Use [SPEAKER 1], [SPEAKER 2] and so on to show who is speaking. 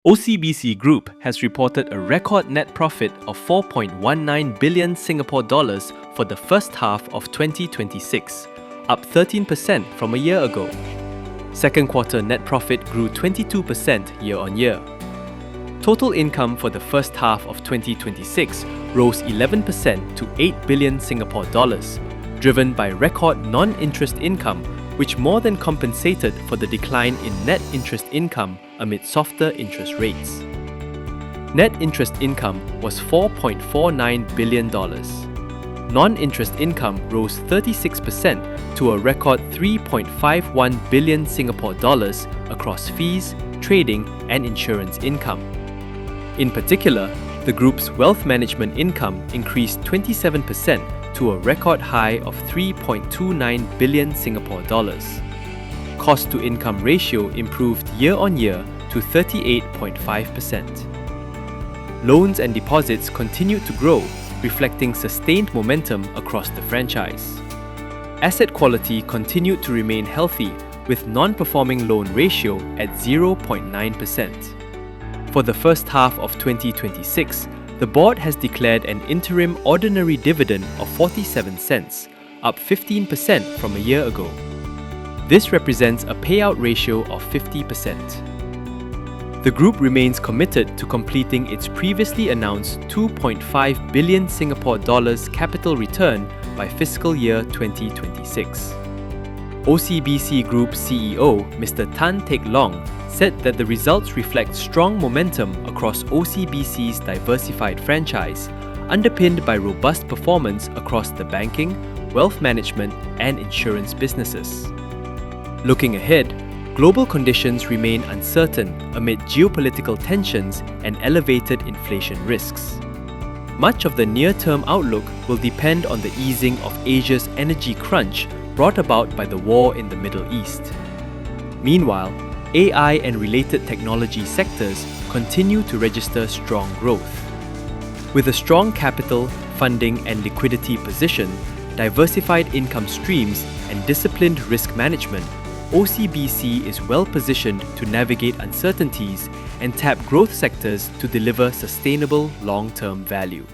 [SPEAKER 1] OCBC Group has reported a record net profit of 4.19 billion Singapore dollars for the first half of 2026, up 13% from a year ago. Second quarter net profit grew 22% year-on-year. Total income for the first half of 2026 rose 11% to 8 billion Singapore dollars, driven by record non-interest income, which more than compensated for the decline in net interest income amid softer interest rates. Net interest income was $4.49 billion. Non-interest income rose 36% to a record 3.51 billion Singapore dollars across fees, trading, and insurance income. In particular, the group's wealth management income increased 27% to a record high of 3.29 billion Singapore dollars. Cost-to-income ratio improved year-on-year to 38.5%. Loans and deposits continued to grow, reflecting sustained momentum across the franchise. Asset quality continued to remain healthy, with non-performing loan ratio at 0.9%. For the first half of 2026, the board has declared an interim ordinary dividend of 47 cents, up 15% from a year ago. This represents a payout ratio of 50%. The group remains committed to completing its previously announced 2.5 billion Singapore dollars capital return by fiscal year 2026. OCBC Group CEO Mr. Tan Teck Long said that the results reflect strong momentum across OCBC's diversified franchise, underpinned by robust performance across the banking, wealth management, and insurance businesses. Looking ahead, global conditions remain uncertain amid geopolitical tensions and elevated inflation risks. Much of the near-term outlook will depend on the easing of Asia's energy crunch brought about by the war in the Middle East. Meanwhile, AI and related technology sectors continue to register strong growth. With a strong capital, funding, and liquidity position, diversified income streams, and disciplined risk management, OCBC is well positioned to navigate uncertainties and tap growth sectors to deliver sustainable long-term value.